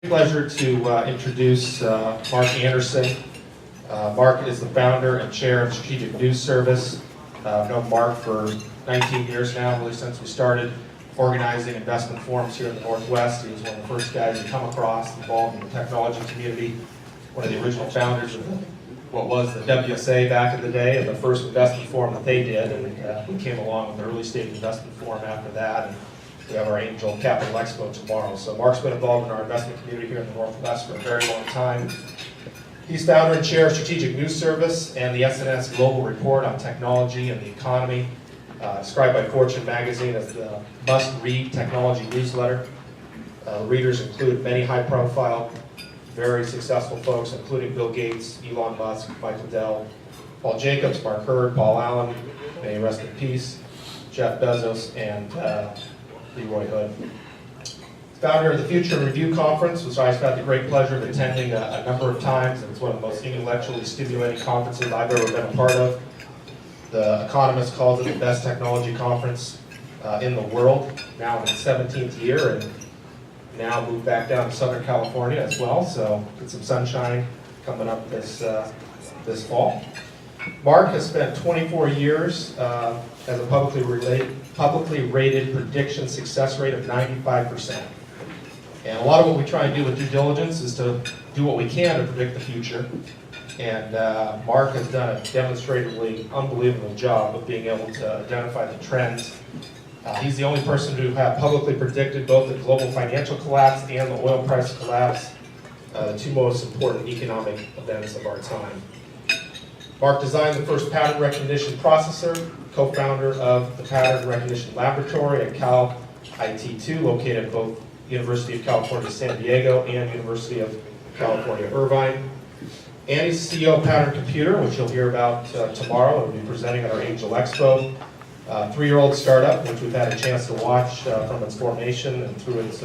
Pleasure to introduce Mark Anderson. Mark is the founder and chair of Strategic News Service. I've known Mark for 19 years now, really since we started organizing investment forums here in the Northwest. He was one of the first guys to come across involved in the technology community, one of the original founders of what was the WSA back in the day, and the first investment forum that they did, and we came along with the early stage investment forum after that. And we have our Angel Capital Expo tomorrow. So Mark's been involved in our investment community here in the Northwest for a very long time. He's founder and chair of Strategic News Service and the SNS Global Report on Technology and the Economy, described by Fortune magazine as the must-read technology newsletter. Readers include many high-profile, very successful folks, including Bill Gates, Elon Musk, Michael Dell, Paul Jacobs, Mark Hurd, Paul Allen, may he rest in peace, Jeff Bezos, and Leroy Hood. Founder of the Future in Review Conference, which I've had the great pleasure of attending a number of times, and it's one of the most intellectually stimulating conferences I've ever been a part of. The Economist calls it the best technology conference in the world, now in its 17th year, and now moved back down to Southern California as well, so get some sunshine coming up this fall. Mark has spent 24 years as a publicly rated prediction success rate of 95%. And a lot of what we try and do with due diligence is to do what we can to predict the future. And Mark has done a demonstratively unbelievable job of being able to identify the trends. He's the only person to have publicly predicted both the global financial collapse and the oil price collapse, the two most important economic events of our time. Mark designed the first pattern recognition processor, co-founder of the Pattern Recognition Laboratory at Cal IT2, located at both University of California, San Diego and University of California, Irvine. And he's the CEO of Pattern Computer, which you'll hear about tomorrow. We'll be presenting at our Angel Expo. 3-year-old startup, which we've had a chance to watch from its formation and through its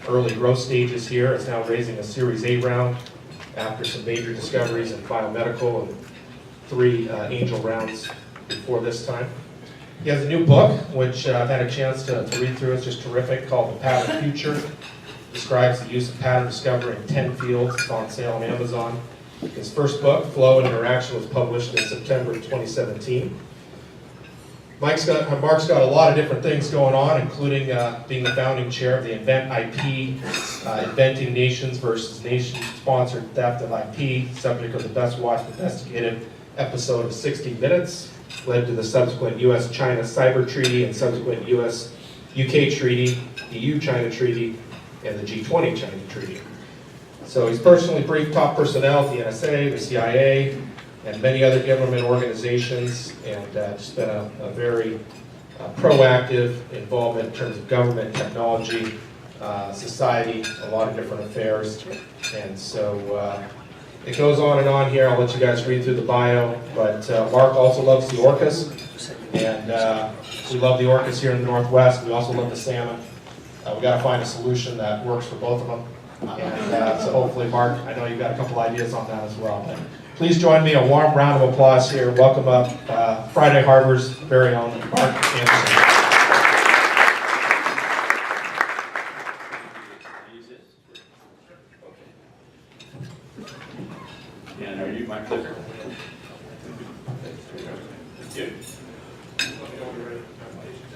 early growth stages here. It's now raising a Series A round after some major discoveries in biomedical and 3 angel rounds before this time. He has a new book, which I've had a chance to read through. It's just terrific, called The Pattern Future. Describes the use of pattern discovery in 10 fields. It's on sale on Amazon. His first book, Flow and Interaction, was published in September 2017. Mark's got a lot of different things going on, including being the founding chair of the Invent IP, Inventing Nations versus Nation-Sponsored Theft of IP, subject of the Best Watched Investigative episode of 60 Minutes, led to the subsequent U.S.-China Cyber Treaty and subsequent U.S.-UK Treaty, EU-China Treaty, and the G20 China Treaty. So he's personally briefed top personnel at the NSA, the CIA, and many other government organizations, and just been a very proactive involvement in terms of government, technology, society, a lot of different affairs. And so it goes on and on here. I'll let you guys read through the bio, but Mark also loves the orcas, and we love the orcas here in the Northwest. We also love the salmon. We got to find a solution that works for both of them, and so hopefully, Mark, I know you've got a couple ideas on that as well. But please join me, a warm round of applause here. Welcome up Friday Harbor's very own Mark Anderson. And are you my clicker? Good.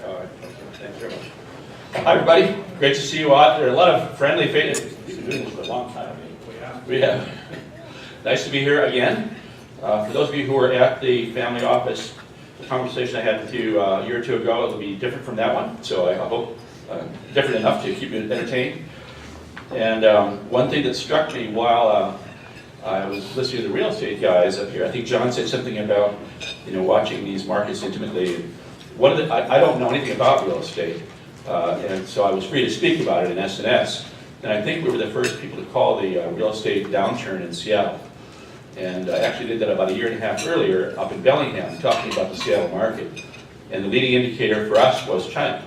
All right. Thanks very much. Hi, everybody. Great to see you out there. A lot of friendly faces. We've been doing this for a long time. We have. Nice to be here again. For those of you who were at the family office, the conversation I had with you a year or two ago, it'll be different from that one. So I hope different enough to keep you entertained. And one thing that struck me while I was listening to the real estate guys up here, I think John said something about watching these markets intimately. I don't know anything about real estate, and so I was free to speak about it in SNS. And I think we were the first people to call the real estate downturn in Seattle. And I actually did that about 1.5 years earlier up in Bellingham, talking about the Seattle market. And the leading indicator for us was China.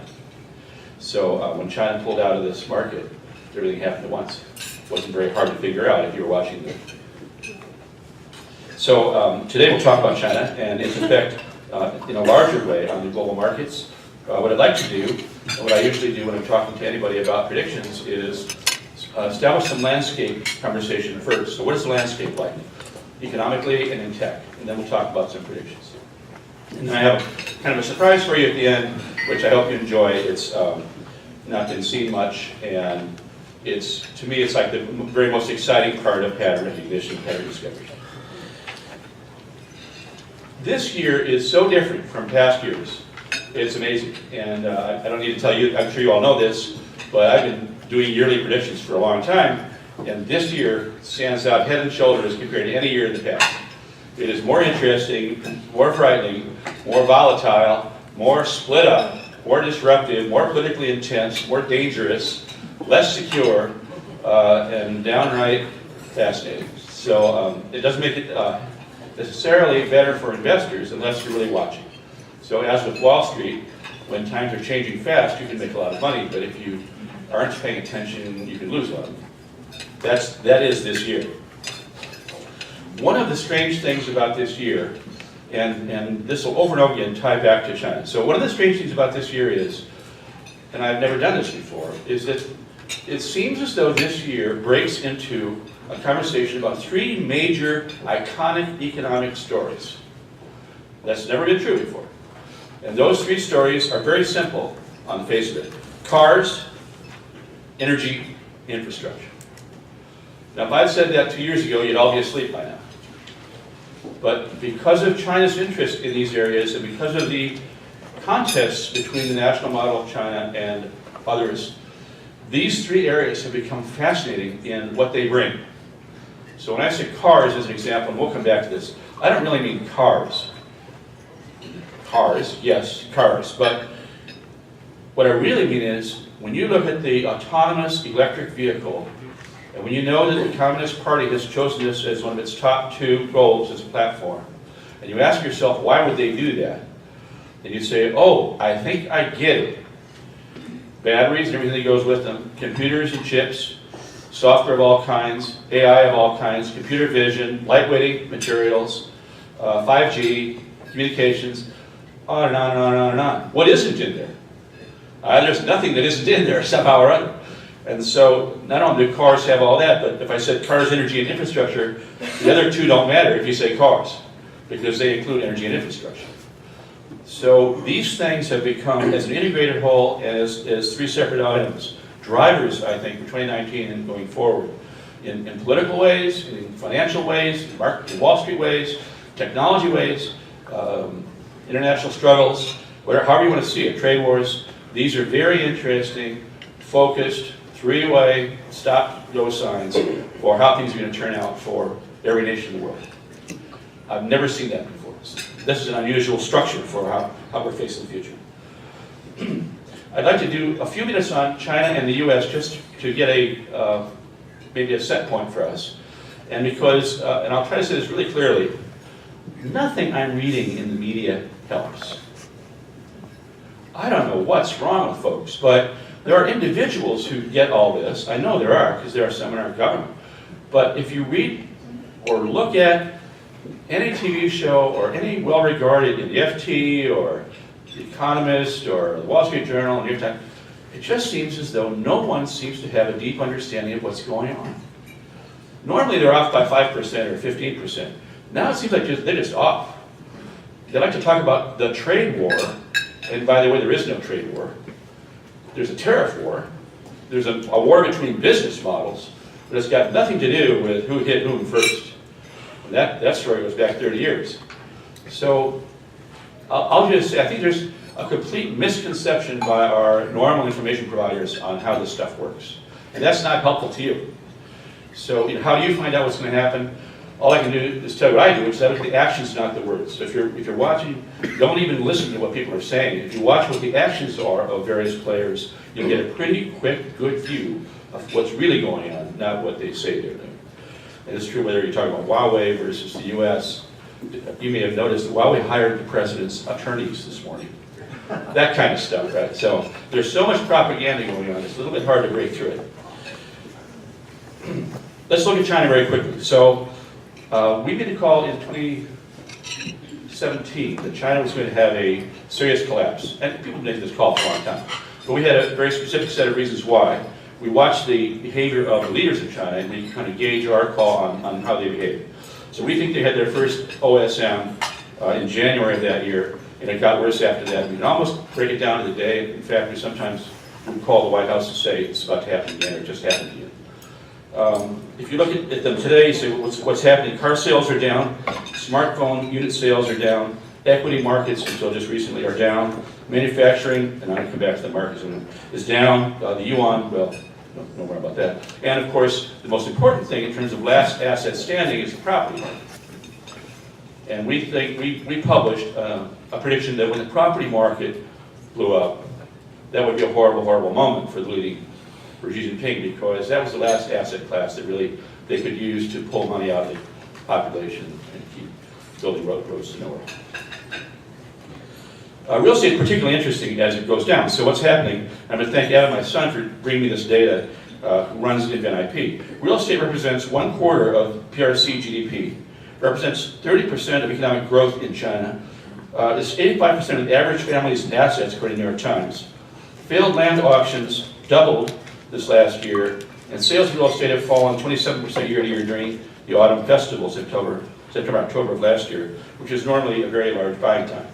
So when China pulled out of this market, everything happened at once. It wasn't very hard to figure out if you were watching the. So today we'll talk about China and its effect in a larger way on the global markets. What I'd like to do, and what I usually do when I'm talking to anybody about predictions, is establish some landscape conversation first. So what is the landscape like, economically and in tech? And then we'll talk about some predictions. And then I have kind of a surprise for you at the end, which I hope you enjoy. It's not been seen much, and to me, it's like the very most exciting part of pattern recognition, pattern discovery. This year is so different from past years. It's amazing, and I don't need to tell you, I'm sure you all know this, but I've been doing yearly predictions for a long time, and this year stands out head and shoulders compared to any year in the past. It is more interesting, more frightening, more volatile, more split up, more disruptive, more politically intense, more dangerous, less secure, and downright fascinating. So it doesn't make it necessarily better for investors unless you're really watching. So as with Wall Street, when times are changing fast, you can make a lot of money, but if you aren't paying attention, you can lose a lot of money. That is this year. One of the strange things about this year, and this will over and over again tie back to China. So one of the strange things about this year is, and I've never done this before, is that it seems as though this year breaks into a conversation about three major iconic economic stories. That's never been true before. And those three stories are very simple on the face of it. Cars, energy, infrastructure. Now, if I'd said that 2 years ago, you'd all be asleep by now. But because of China's interest in these areas and because of the contests between the national model of China and others, these three areas have become fascinating in what they bring. So when I say cars as an example, and we'll come back to this, I don't really mean cars. Cars, yes, cars. But what I really mean is, when you look at the autonomous electric vehicle, and when you know that the Communist Party has chosen this as one of its top two goals as a platform, and you ask yourself, why would they do that? And you say, oh, I think I get it. Batteries and everything that goes with them, computers and chips, software of all kinds, AI of all kinds, computer vision, lightweighting materials, 5G, communications, on and on and on and on and on. What isn't in there? There's nothing that isn't in there somehow or other. And so not only do cars have all that, but if I said cars, energy, and infrastructure, the other two don't matter if you say cars, because they include energy and infrastructure. So these things have become, as an integrated whole, as three separate items, drivers, I think, for 2019 and going forward, in political ways, in financial ways, in Wall Street ways, technology ways, international struggles, however you want to see it, trade wars. These are very interesting, focused, three-way stop-go signs for how things are going to turn out for every nation in the world. I've never seen that before. This is an unusual structure for how we're facing the future. I'd like to do a few minutes on China and the US just to get maybe a set point for us. And because, and I'll try to say this really clearly, nothing I'm reading in the media helps. I don't know what's wrong with folks, but there are individuals who get all this. I know there are, because there are some in our government. But if you read or look at any TV show or any well-regarded in the FT or The Economist or the Wall Street Journal, New York Times, it just seems as though no one seems to have a deep understanding of what's going on. Normally they're off by 5% or 15%. Now it seems like they're just off. They like to talk about the trade war, and by the way, there is no trade war. There's a tariff war. There's a war between business models, but it's got nothing to do with who hit whom first. And that story goes back 30 years. So I'll just say, I think there's a complete misconception by our normal information providers on how this stuff works. And that's not helpful to you. So how do you find out what's going to happen? All I can do is tell you what I do, which is I look at the actions, not the words. So if you're watching, don't even listen to what people are saying. If you watch what the actions are of various players, you'll get a pretty quick, good view of what's really going on, not what they say they're doing. And it's true whether you're talking about Huawei versus the US. You may have noticed that Huawei hired the president's attorneys this morning. That kind of stuff, right? So there's so much propaganda going on, it's a little bit hard to break through it. Let's look at China very quickly. So we made a call in 2017 that China was going to have a serious collapse. And people have made this call for a long time. But we had a very specific set of reasons why. we watch the behavior of the leaders of China, and we kind of gauge our call on how they behave. So we think they had their first OSM in January of that year, and it got worse after that. We can almost break it down to the day. In fact, we sometimes call the White House to say it's about to happen again, or it just happened again. If you look at them today, you say what's happening. Car sales are down, smartphone unit sales are down, equity markets until just recently are down, manufacturing, and I'll come back to the markets, is down, the yuan, well, no more about that. And of course, the most important thing in terms of last asset standing is the property market. And we think, we published a prediction that when the property market blew up, that would be a horrible, horrible moment for the leading, for Xi Jinping, because that was the last asset class that really they could use to pull money out of the population and keep building roads to nowhere. Real estate is particularly interesting as it goes down. So what's happening, I'm going to thank Adam, my son, for bringing me this data, who runs InventIP. Real estate represents 1/4 of PRC GDP, represents 30% of economic growth in China. It's 85% of the average family's assets, according to New York Times. Failed land auctions doubled this last year, and sales of real estate have fallen 27% year-to-year during the autumn festival, September, October of last year, which is normally a very large buying time.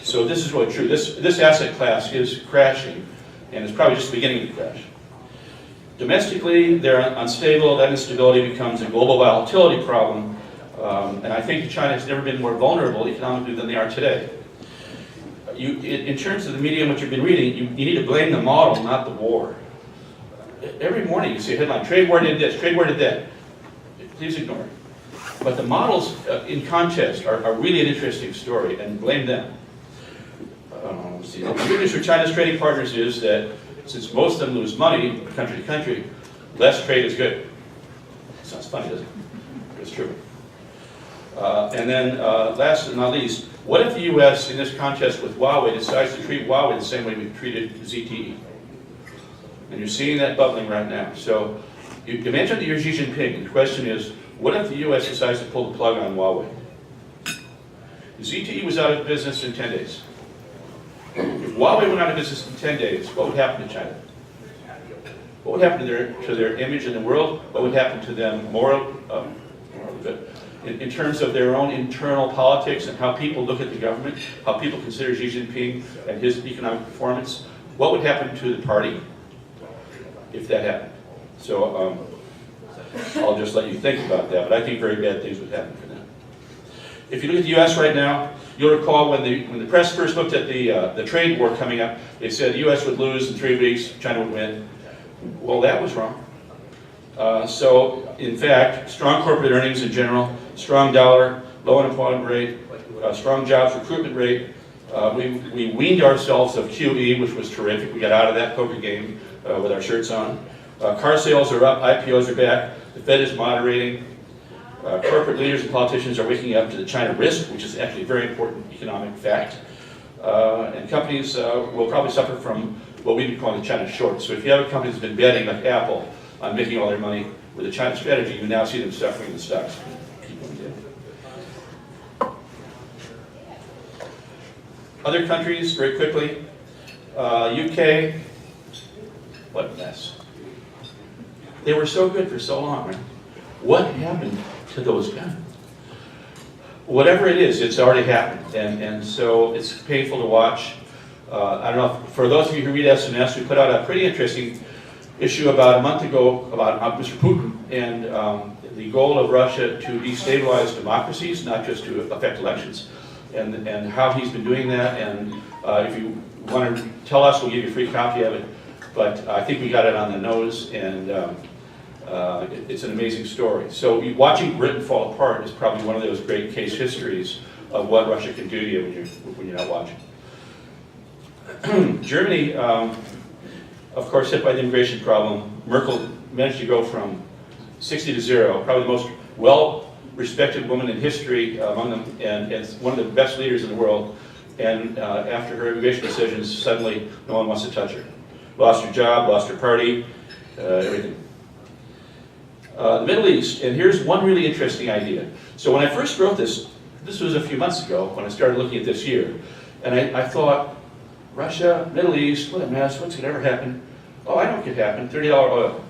So this is really true. This asset class is crashing, and it's probably just the beginning of the crash. Domestically, they're unstable. That instability becomes a global volatility problem, and I think China has never been more vulnerable economically than they are today. In terms of the media and what you've been reading, you need to blame the model, not the war. Every morning you see a headline, trade war did this, trade war did that. Please ignore it. But the models in contest are really an interesting story, and blame them. The good news for China's trading partners is that since most of them lose money country to country, less trade is good. Sounds funny, doesn't it? It's true. And then last but not least, what if the US in this contest with Huawei decides to treat Huawei the same way we treated ZTE? And you're seeing that bubbling right now. So you imagine that you're Xi Jinping, and the question is, what if the US decides to pull the plug on Huawei? ZTE was out of business in 10 days. If Huawei went out of business in 10 days, what would happen to China? What would happen to their image in the world? What would happen to them in terms of their own internal politics and how people look at the government, how people consider Xi Jinping and his economic performance? What would happen to the party if that happened? So I'll just let you think about that, but I think very bad things would happen for them. If you look at the U.S. right now, you'll recall when the press first looked at the trade war coming up, they said the U.S. would lose in 3 weeks, China would win. Well, that was wrong. So, in fact, strong corporate earnings in general, strong dollar, low unemployment rate, strong jobs recruitment rate. We weaned ourselves of QE, which was terrific. We got out of that poker game with our shirts on. Car sales are up, IPOs are back, the Fed is moderating. Corporate leaders and politicians are waking up to the China risk, which is actually a very important economic fact. And companies will probably suffer from what we've been calling the China short. So if you have a company that's been betting, like Apple, on making all their money with a China strategy, you now see them suffering in the stocks. Keep going down. Other countries, very quickly. UK, what a mess. They were so good for so long, right? What happened to those guys? Whatever it is, it's already happened, and so it's painful to watch. I don't know, for those of you who read SNS, we put out a pretty interesting issue about a month ago about Mr. Putin and the goal of Russia to destabilize democracies, not just to affect elections, and how he's been doing that. And if you want to tell us, we'll give you a free copy of it. But I think we got it on the nose, and it's an amazing story. So watching Britain fall apart is probably one of those great case histories of what Russia can do to you when you're not watching. Germany, of course, hit by the immigration problem. Merkel managed to go from 60 to 0, probably the most well-respected woman in history among them, and one of the best leaders in the world. And after her immigration decisions, suddenly no one wants to touch her. Lost her job, lost her party, everything. The Middle East, and here's one really interesting idea. So when I first wrote this was a few months ago when I started looking at this year, and I thought, Russia, Middle East, what a mess, what's going to ever happen? Oh, I know what could happen, $30 oil.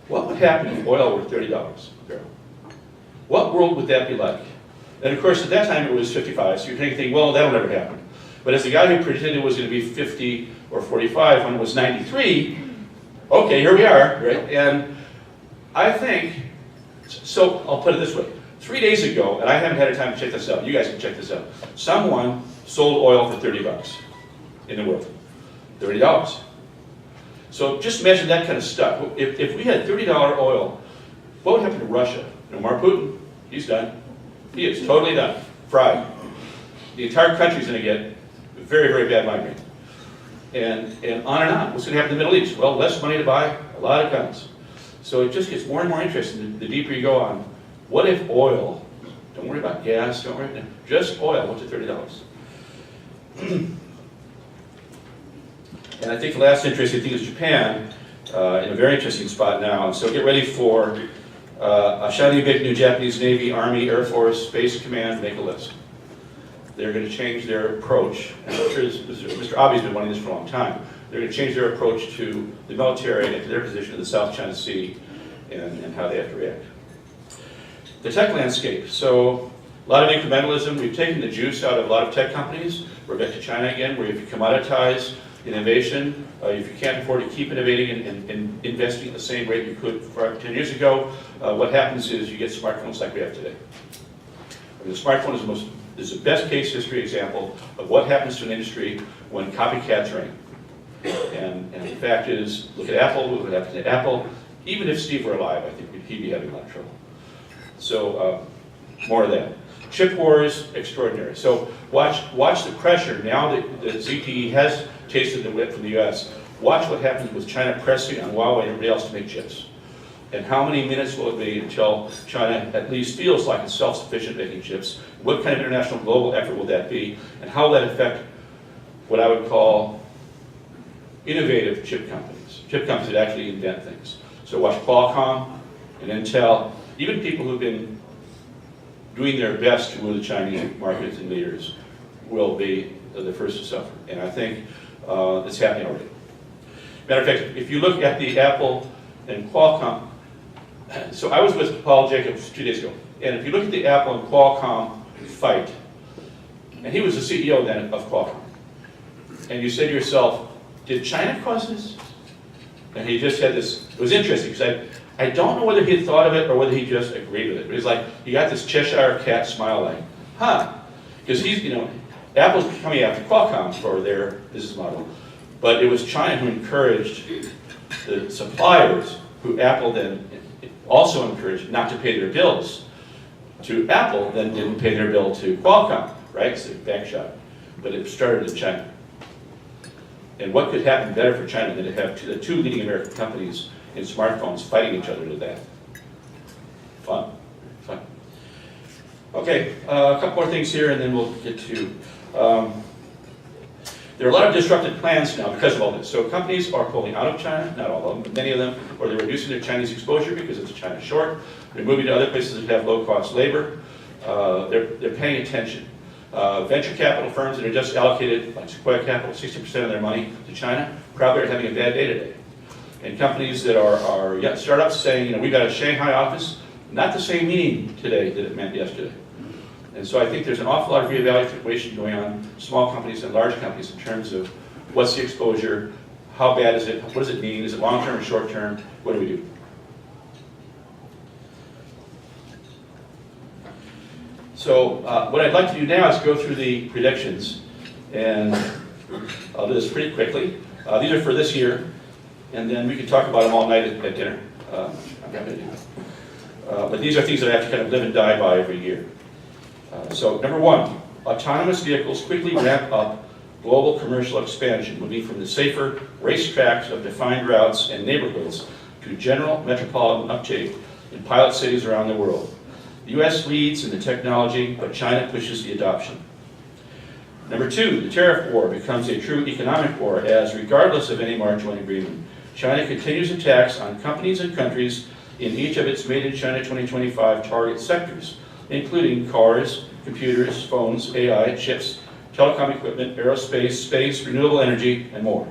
What would happen if oil were $30 a barrel? What world would that be like? And of course, at that time it was 55, so you're thinking, well, that'll never happen. But as the guy who predicted it was going to be 50 or 45 when it was 93, okay, here we are, right? And I think, so I'll put it this way. 3 days ago, and I haven't had a time to check this out, you guys can check this out. Someone sold oil for $30 in the world. $30. So just imagine that kind of stuff. If we had $30 oil, what would happen to Russia? No more Putin. He's done. He is totally done. Fried. The entire country's going to get very, very bad migraine. And on and on. What's going to happen in the Middle East? Well, less money to buy a lot of guns. So it just gets more and more interesting the deeper you go on. What if oil, don't worry about gas, don't worry, just oil went to $30. And I think the last interesting thing is Japan, in a very interesting spot now. And so get ready for a shiny big new Japanese Navy, Army, Air Force, Space Command, make a list. They're going to change their approach. And Mr. Abe's been wanting this for a long time. They're going to change their approach to the military and to their position in the South China Sea and how they have to react. The tech landscape. So a lot of incrementalism. We've taken the juice out of a lot of tech companies. We're back to China again, where if you commoditize innovation, if you can't afford to keep innovating and investing at the same rate you could 10 years ago, what happens is you get smartphones like we have today. I mean, the smartphone is the best case history example of what happens to an industry when copycats reign. And the fact is, look at Apple, look what happened to Apple. Even if Steve were alive, I think he'd be having a lot of trouble. So more of that. Chip wars, extraordinary. So watch the pressure. Now that the ZTE has tasted the whip from the US, watch what happens with China pressing on Huawei and everybody else to make chips. And how many minutes will it be until China at least feels like it's self-sufficient making chips? What kind of international global effort will that be? And how will that affect what I would call innovative chip companies that actually invent things? So watch Qualcomm and Intel, even people who've been doing their best to woo the Chinese markets and leaders will be the first to suffer. And I think it's happening already. Matter of fact, if you look at the Apple and Qualcomm, so I was with Paul Jacobs 2 days ago, and if you look at the Apple and Qualcomm fight, and he was the CEO then of Qualcomm, and you say to yourself, did China cause this? And he just had this, it was interesting, because I don't know whether he had thought of it or whether he just agreed with it. But he's like, he got this Cheshire cat smile like, huh? Because he's, Apple's coming after Qualcomm for their business model. But it was China who encouraged the suppliers, who Apple then also encouraged not to pay their bills to Apple, then didn't pay their bill to Qualcomm, right? So back shot. But it started in China. And what could happen better for China than to have the two leading American companies in smartphones fighting each other to death? Fun. Okay, a couple more things here and then we'll get to, there are a lot of disrupted plans now because of all this. So companies are pulling out of China, not all of them, but many of them, or they're reducing their Chinese exposure because it's China short. They're moving to other places that have low-cost labor. They're paying attention. Venture capital firms that are just allocated, like Sequoia Capital, 60% of their money to China, probably are having a bad day today. And companies that are startups saying, we've got a Shanghai office, not the same meaning today that it meant yesterday. And so I think there's an awful lot of reevaluation going on, small companies and large companies, in terms of what's the exposure, how bad is it, what does it mean, is it long-term or short-term, what do we do? So what I'd like to do now is go through the predictions, and I'll do this pretty quickly. These are for this year, and then we can talk about them all night at dinner. I'm not going to do that. But these are things that I have to kind of live and die by every year. So number one, autonomous vehicles quickly ramp up global commercial expansion, moving from the safer racetracks of defined routes and neighborhoods to general metropolitan uptake in pilot cities around the world. The U.S. leads in the technology, but China pushes the adoption. Number two, the tariff war becomes a true economic war as, regardless of any marginal agreement, China continues attacks on companies and countries in each of its Made in China 2025 target sectors, including cars, computers, phones, AI, chips, telecom equipment, aerospace, space, renewable energy, and more.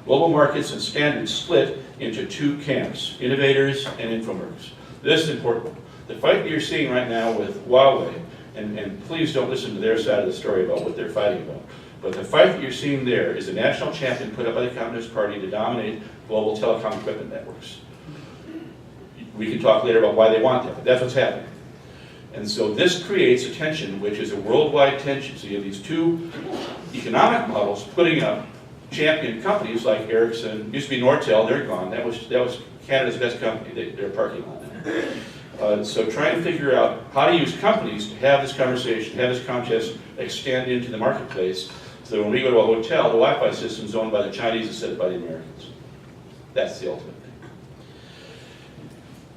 Global markets and standards split into two camps, innovators and infomercials. This is important. The fight that you're seeing right now with Huawei, and please don't listen to their side of the story about what they're fighting about, but the fight that you're seeing there is a national champion put up by the Communist Party to dominate global telecom equipment networks. We can talk later about why they want that, but that's what's happening. And so this creates a tension, which is a worldwide tension. So you have these two economic models putting up champion companies like Ericsson, used to be Nortel, they're gone. That was Canada's best company, they're parking on that. So trying to figure out how to use companies to have this conversation, have this contest extend into the marketplace, so that when we go to a hotel, the Wi-Fi system is owned by the Chinese instead of by the Americans. That's the ultimate thing.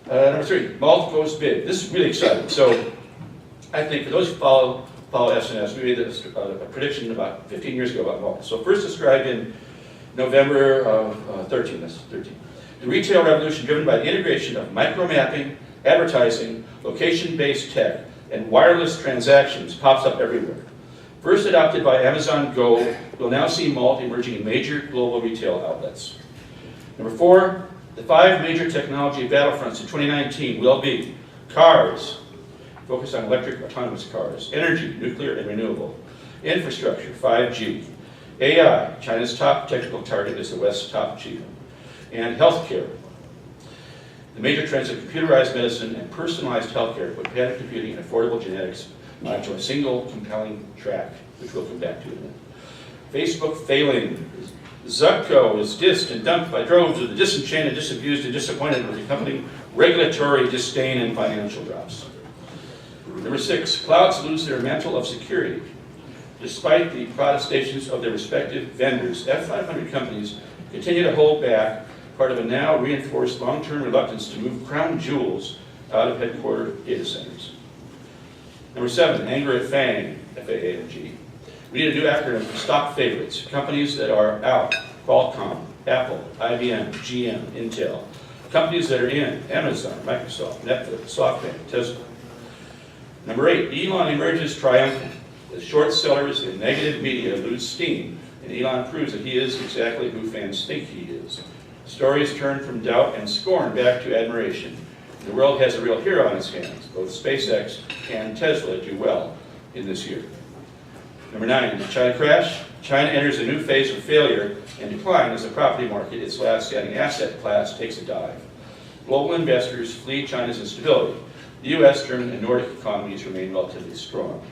Number 3, Malt goes big. This is really exciting. So I think for those who follow SNS, we made this, a prediction about 15 years ago about malt. So first described in November of 13. The retail revolution driven by the integration of micro-mapping, advertising, location-based tech, and wireless transactions pops up everywhere. First adopted by Amazon Go, we'll now see malt emerging in major global retail outlets. Number 4, the 5 major technology battlefronts in 2019 will be cars, focus on electric autonomous cars, energy, nuclear and renewable, infrastructure, 5G, AI, China's top technical target is the West's top achievement, and healthcare. The major trends of computerized medicine and personalized healthcare put quantum computing and affordable genetics onto a single compelling track, which we'll come back to in a minute. Facebook failing. Zucco is dissed and dumped by droves of the disenchanted, disabused, and disappointed with accompanying regulatory disdain and financial drops. Number 6, clouds lose their mantle of security. Despite the protestations of their respective vendors, F500 companies continue to hold back, part of a now reinforced long-term reluctance to move crown jewels out of headquarter data centers. Number 7, anger at FANG, F-A-A-N-G. We need a new acronym for stop favorites, companies that are out, Qualcomm, Apple, IBM, GM, Intel. Companies that are in, Amazon, Microsoft, Netflix, SoftBank, Tesla. Number 8, Elon emerges triumphant. As short sellers and negative media lose steam, and Elon proves that he is exactly who fans think he is. Stories turn from doubt and scorn back to admiration. The world has a real hero on its hands. Both SpaceX and Tesla do well in this year. Number 9, the China crash. China enters a new phase of failure and decline as the property market, its last standing asset class, takes a dive. Global investors flee China's instability. The U.S., German, and Nordic economies remain relatively strong.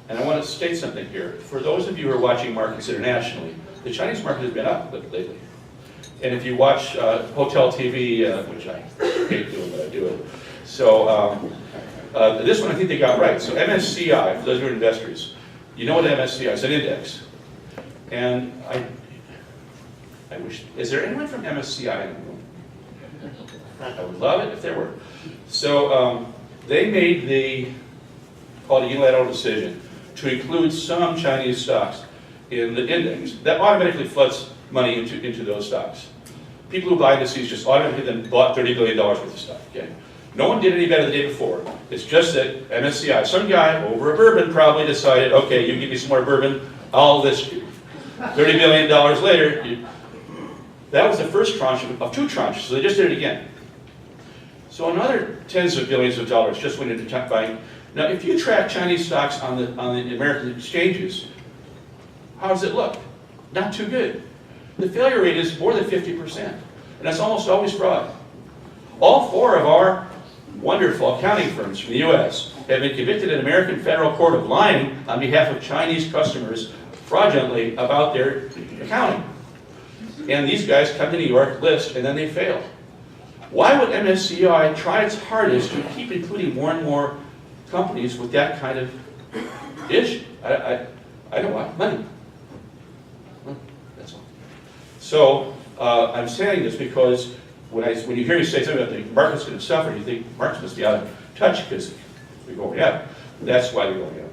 And I want to state something here. For those of you who are watching markets internationally, the Chinese market has been up lately. And if you watch hotel TV, which I hate doing, but I do it. So this one I think they got right. So MSCI, for those who are investors, you know what MSCI is, an index. And I wish, is there anyone from MSCI in the room? I would love it if there were. So they made the, called a unilateral decision, to include some Chinese stocks in the index. That automatically floods money into those stocks. People who buy indices just automatically then bought $30 billion worth of stock. Okay? No one did any better the day before. It's just that MSCI, some guy over a bourbon probably decided, okay, you give me some more bourbon, I'll list you. $30 billion later, that was the first tranche of 2 tranches, so they just did it again. So another tens of billions of dollars just went into buying. Now, if you track Chinese stocks on the American exchanges, how does it look? Not too good. The failure rate is more than 50%, and that's almost always fraud. All 4 of our wonderful accounting firms from the U.S. have been convicted in American federal court of lying on behalf of Chinese customers fraudulently about their accounting. And these guys come to New York, list, and then they fail. Why would MSCI try its hardest to keep including more and more companies with that kind of issue? I don't want money. Well, that's all. So I'm saying this because when you hear me say something about the market's going to suffer, you think markets must be out of touch because they're going up. That's why they're going up.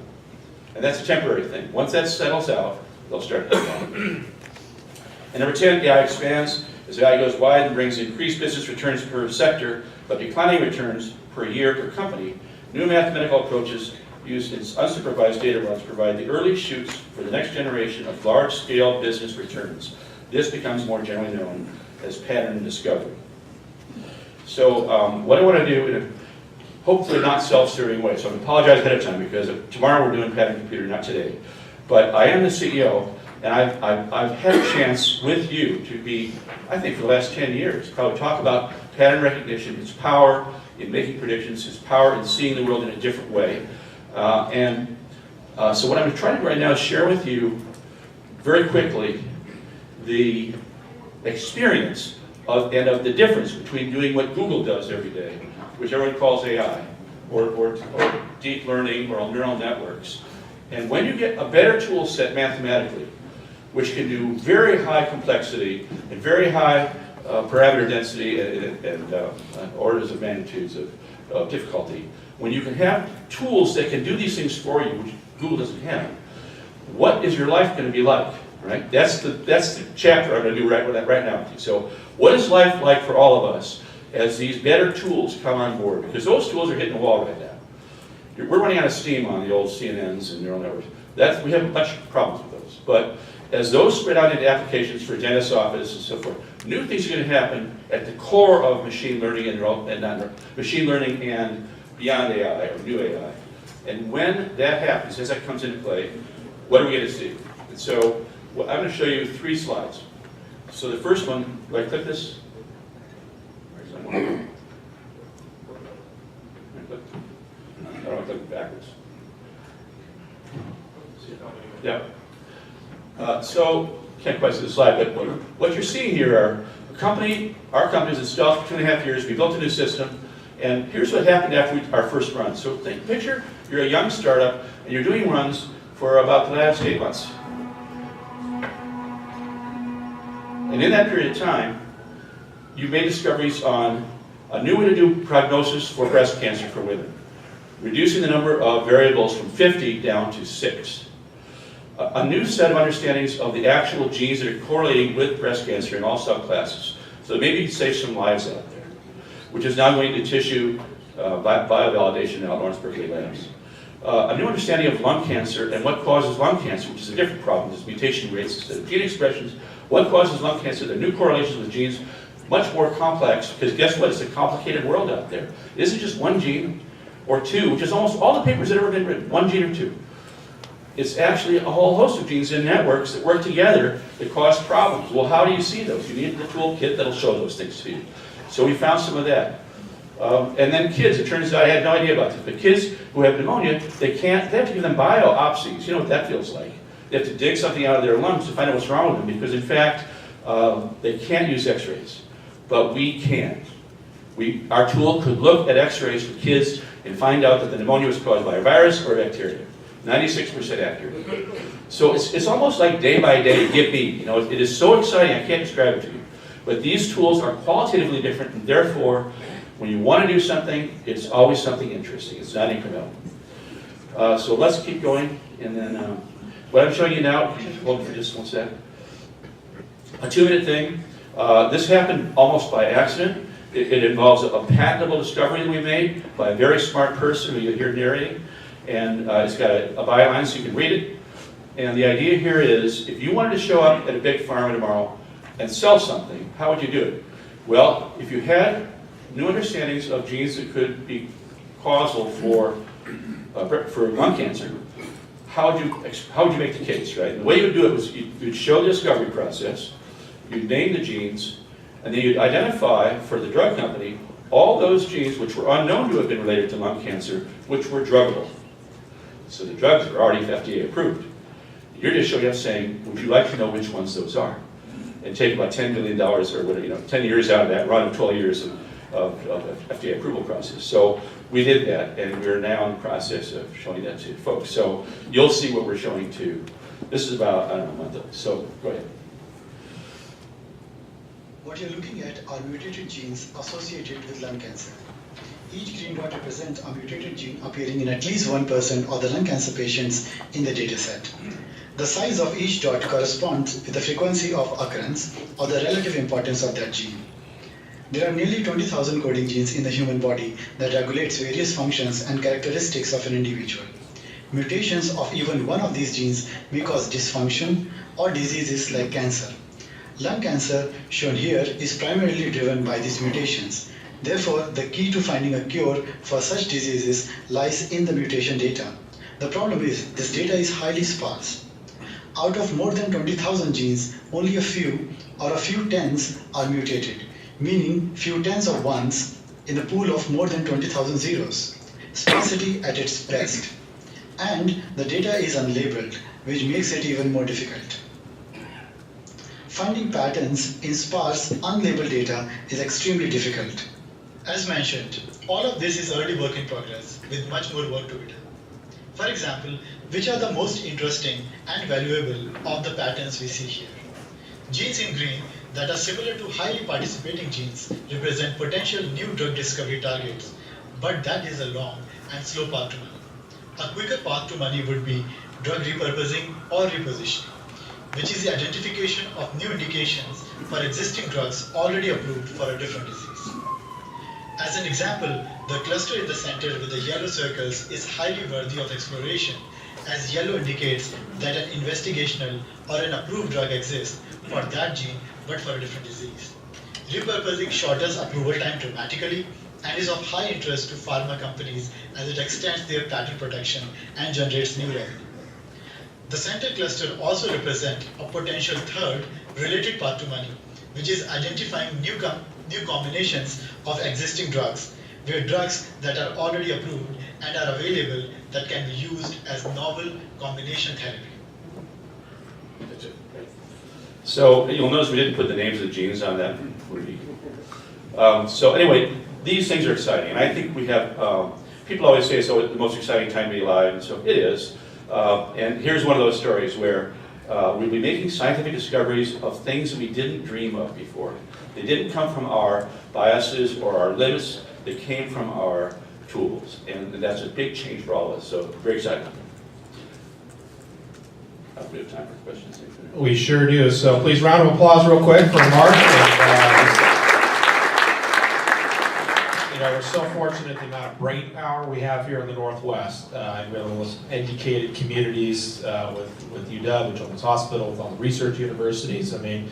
And that's a temporary thing. Once that settles out, they'll start going down. And number 10, AI expands. As AI goes wide and brings increased business returns per sector, but declining returns per year per company, new mathematical approaches used in unsupervised data runs provide the early shoots for the next generation of large-scale business returns. This becomes more generally known as pattern discovery. So what I want to do in a hopefully not self-serving way, so I apologize ahead of time because tomorrow we're doing pattern computer, not today. But I am the CEO, and I've had a chance with you to be, I think for the last 10 years, probably talk about pattern recognition, its power in making predictions, its power in seeing the world in a different way. So what I'm going to try to do right now is share with you very quickly the experience of the difference between doing what Google does every day, which everyone calls AI, or deep learning or neural networks. And when you get a better tool set mathematically, which can do very high complexity and very high parameter density and orders of magnitudes of difficulty, when you can have tools that can do these things for you, which Google doesn't have, what is your life going to be like? Right? That's the chapter I'm going to do right now with you. So what is life like for all of us as these better tools come on board? Because those tools are hitting the wall right now. We're running out of steam on the old CNNs and neural networks. We have a bunch of problems with those. But as those spread out into applications for dentist's office and so forth, new things are going to happen at the core of machine learning machine learning and beyond AI or new AI. And when that happens, as that comes into play, what are we going to see? And so I'm going to show you 3 slides. So the first one, do I click this? I don't want to click it backwards. Yeah. So, can't quite see the slide, but what you're seeing here are our company's installed for 2.5 years, we built a new system, and here's what happened after our first run. So picture you're a young startup, and you're doing runs for about the last 8 months. And in that period of time, you made discoveries on a new way to do prognosis for breast cancer for women, reducing the number of variables from 50 down to 6. A new set of understandings of the actual genes that are correlating with breast cancer in all subclasses. So maybe save some lives out there, which is now going to tissue biovalidation out at Lawrence Berkeley Labs. A new understanding of lung cancer and what causes lung cancer, which is a different problem. There's mutation rates instead of gene expressions. What causes lung cancer? There are new correlations with genes, much more complex, because guess what? It's a complicated world out there. It isn't just one gene or 2, which is almost all the papers that have ever been written, 1 gene or 2. It's actually a whole host of genes in networks that work together that cause problems. Well, how do you see those? You need the toolkit that'll show those things to you. So we found some of that. And then kids, it turns out, I had no idea about this, but kids who have pneumonia, they have to give them biopsies. You know what that feels like. They have to dig something out of their lungs to find out what's wrong with them, because in fact, they can't use x-rays, but we can. Our tool could look at x-rays for kids and find out that the pneumonia was caused by a virus or a bacteria. 96% accurate. So it's almost like day by day, give me. You know, it is so exciting, I can't describe it to you. But these tools are qualitatively different, and therefore, when you want to do something, it's always something interesting. It's not incremental. So let's keep going, and then what I'm showing you now, hold it for just 1 sec. A 2-minute thing. This happened almost by accident. It involves a patentable discovery that we made by a very smart person who you hear narrating. And it's got a byline so you can read it. And the idea here is, if you wanted to show up at a big pharma tomorrow and sell something, how would you do it? Well, if you had new understandings of genes that could be causal for lung cancer, how would you make the case, right? And the way you would do it was you'd show the discovery process, you'd name the genes, and then you'd identify for the drug company all those genes which were unknown to have been related to lung cancer, which were druggable. So the drugs are already FDA approved. You're just showing up saying, would you like to know which ones those are? And take about $10 million or whatever, 10 years out of that, run 12 years of FDA approval process. So we did that, and we're now in the process of showing that to folks. So you'll see what we're showing to. This is about, I don't know, a month old. So go ahead. What you're looking at are mutated genes associated with lung cancer. Each green dot represents a mutated gene appearing in at least 1% of the lung cancer patients in the dataset. The size of each dot corresponds with the frequency of occurrence or the relative importance of that gene. There are nearly 20,000 coding genes in the human body that regulates various functions and characteristics of an individual. Mutations of even one of these genes may cause dysfunction or diseases like cancer. Lung cancer, shown here, is primarily driven by these mutations. Therefore, the key to finding a cure for such diseases lies in the mutation data. The problem is, this data is highly sparse. Out of more than 20,000 genes, only a few or a few tens are mutated, meaning few tens of ones in a pool of more than 20,000 zeros. Sparsity at its best. And the data is unlabeled, which makes it even more difficult. Finding patterns in sparse, unlabeled data is extremely difficult. As mentioned, all of this is early work in progress, with much more work to be done. For example, which are the most interesting and valuable of the patterns we see here? Genes in green that are similar to highly participating genes represent potential new drug discovery targets, but that is a long and slow path to money. A quicker path to money would be drug repurposing or repositioning, which is the identification of new indications for existing drugs already approved for a different disease. As an example, the cluster in the center with the yellow circles is highly worthy of exploration, as yellow indicates that an investigational or an approved drug exists for that gene but for a different disease. Repurposing shortens approval time dramatically and is of high interest to pharma companies as it extends their patent protection and generates new revenue. The center cluster also represents a potential third related path to money, which is identifying new combinations of existing drugs, where drugs that are already approved and are available that can be used as novel combination therapy. That's it. So you'll notice we didn't put the names of the genes on that. So anyway, these things are exciting, and I think we have, people always say it's the most exciting time to be alive, and so it is. And here's one of those stories where we'll be making scientific discoveries of things that we didn't dream of before. They didn't come from our biases or our limits, they came from our tools, and that's a big change for all of us, so very exciting. We have time for questions. We sure do. So please, round of applause real quick for Mark. We're so fortunate the amount of brain power we have here in the Northwest. We have the most educated communities with UW, with Children's Hospital, with all the research universities. I mean,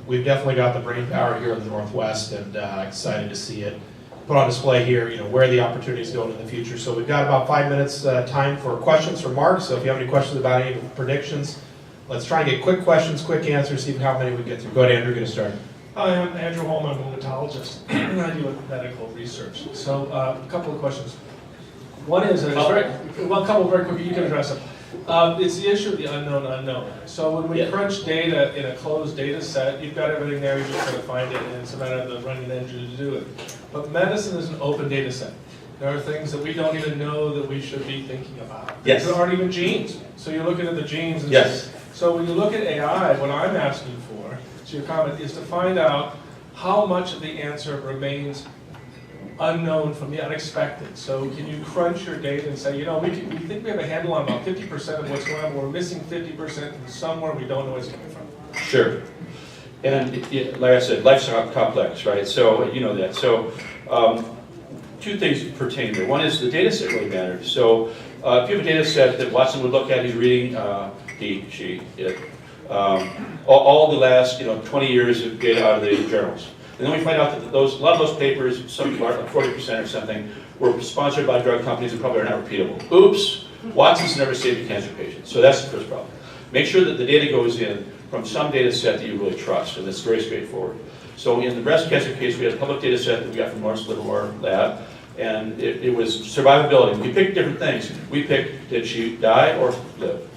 we've definitely got the brain power here in the Northwest, and excited to see it put on display here, where the opportunities go in the future. So we've got about 5 minutes time for questions for Mark. So if you have any questions about any of the predictions, let's try and get quick questions, quick answers, see how many we get through. Go ahead, Andrew, get us started. Hi, I'm Andrew Holm. I'm a rheumatologist, and I deal with medical research. So a couple of questions. One is, a couple very quick, you can address them. It's the issue of the unknown unknown. So when we crunch data in a closed data set, you've got everything there, you're just going to find it, and it's a matter of the running engine to do it. But medicine is an open data set. There are things that we don't even know that we should be thinking about. Yes. There aren't even genes. So you're looking at the genes. And Yes. So when you look at AI, what I'm asking for, to your comment, is to find out how much of the answer remains unknown from the unexpected. So can you crunch your data and say, we think we have a handle on about 50% of what's going on, but we're missing 50% from somewhere we don't know where it's coming from. Sure. And like I said, life's complex, right? So you know that. So two things pertain there. One is the data set really matters. So if you have a data set that Watson would look at, he's reading, all the last 20 years of data out of the journals. And then we find out that a lot of those papers, some like 40% or something, were sponsored by drug companies and probably are not repeatable. Oops, Watson's never saved a cancer patient. So that's the first problem. Make sure that the data goes in from some data set that you really trust, and that's very straightforward. So in the breast cancer case, we had a public data set that we got from Lawrence Livermore Lab, and it was survivability. We picked different things. We picked, did she die or live?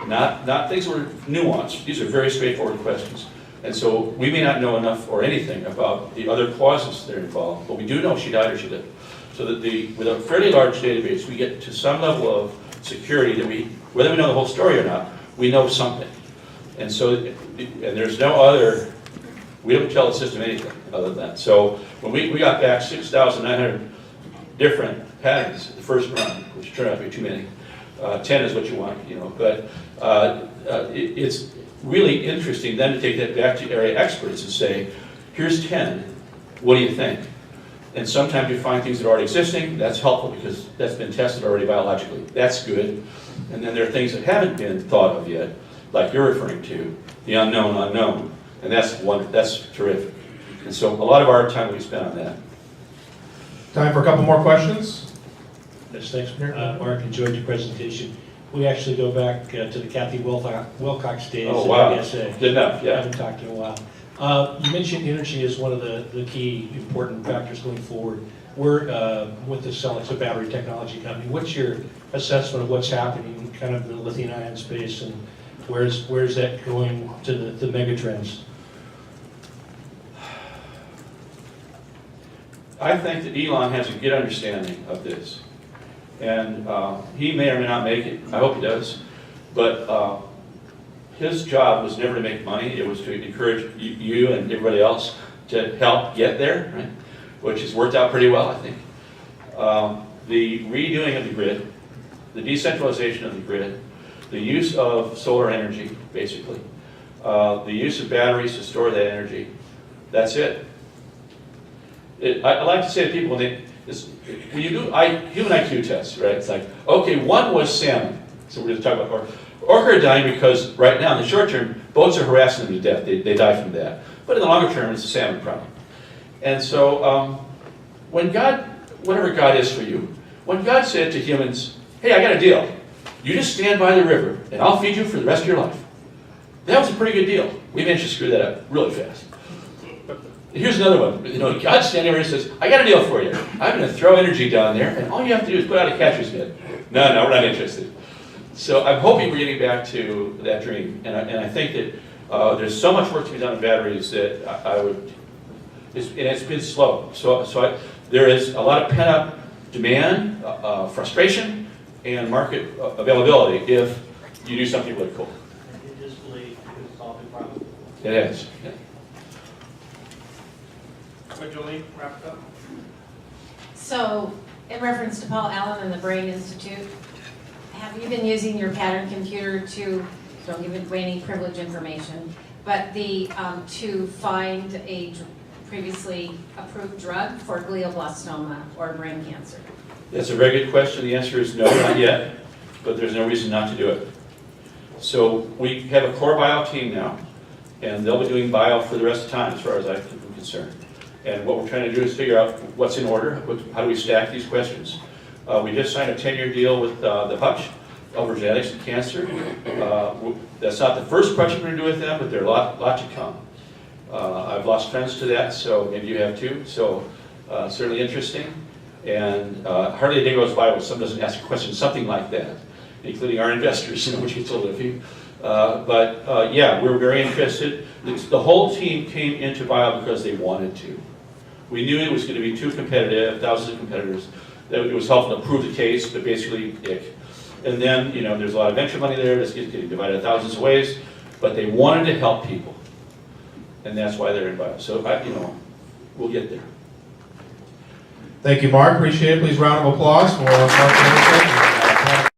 Not things that were nuanced. These are very straightforward questions. And so we may not know enough or anything about the other causes that are involved, but we do know she died or she lived. So that with a fairly large database, we get to some level of security that whether we know the whole story or not, we know something. And so, and there's no other, we don't tell the system anything other than that. So when we got back 6,900 different patterns the first run, which turned out to be too many. 10 is what you want, but it's really interesting then to take that back to area experts and say, here's 10, what do you think? And sometimes you find things that are already existing, that's helpful because that's been tested already biologically, that's good. And then there are things that haven't been thought of yet, like you're referring to, the unknown unknown. And that's terrific. And so a lot of our time we spent on that. Time for a couple more questions? Yes, thanks, Mark, enjoyed your presentation. We actually go back to the Kathy Wilcox days Oh, wow. at ASA. Good enough, yeah. Haven't talked in a while. You mentioned energy as one of the key important factors going forward. We're with the Celix, a battery technology company. What's your assessment of what's happening kind of in the lithium-ion space, and where's that going to the mega trends? I think that Elon has a good understanding of this. And he may or may not make it. I hope he does. But his job was never to make money. It was to encourage you and everybody else to help get there, right? Which has worked out pretty well, I think. The redoing of the grid, the decentralization of the grid, the use of solar energy, basically, the use of batteries to store that energy, that's it. I like to say to people, when you do human IQ tests, right? It's like, okay, one was salmon. So we're going to talk about orca are dying because right now, in the short term, boats are harassing them to death. They die from that. But in the longer term, it's a salmon problem. And so whatever God is for you, when God said to humans, hey, I got a deal. You just stand by the river, and I'll feed you for the rest of your life. That was a pretty good deal. We managed to screw that up really fast. Here's another one. God's standing there and says, I got a deal for you. I'm going to throw energy down there, and all you have to do is put out a catcher's mitt. No, we're not interested. So I'm hoping we're getting back to that dream. And I think that there's so much work to be done in batteries that it's been slow. So there is a lot of pent-up demand, frustration, and market availability if you do something really cool. And you just believe it's solving problems. It is. Yeah. Jolene, wrap it up. So, in reference to Paul Allen and the Brain Institute, have you been using your pattern computer to, don't give away any privileged information, but to find a previously approved drug for glioblastoma or brain cancer? That's a very good question. The answer is no, not yet, but there's no reason not to do it. So we have a core bio team now, and they'll be doing bio for the rest of the time as far as I'm concerned. And what we're trying to do is figure out what's in order, how do we stack these questions. We just signed a 10-year deal with the Hutch over genetics and cancer. That's not the first question we're going to do with them, but there are a lot to come. I've lost friends to that, so maybe you have too. So certainly interesting. And hardly a day goes by when someone doesn't ask a question, something like that, including our investors, which gets a little iffy. But yeah, we're very interested. The whole team came into bio because they wanted to. We knew it was going to be too competitive, thousands of competitors. That it was helpful to prove the case, but basically, ick. And then, there's a lot of venture money there that's getting divided thousands of ways, but they wanted to help people. And that's why they're in bio. So, we'll get there. Thank you, Mark. Appreciate it. Please round of applause for Mark Anderson.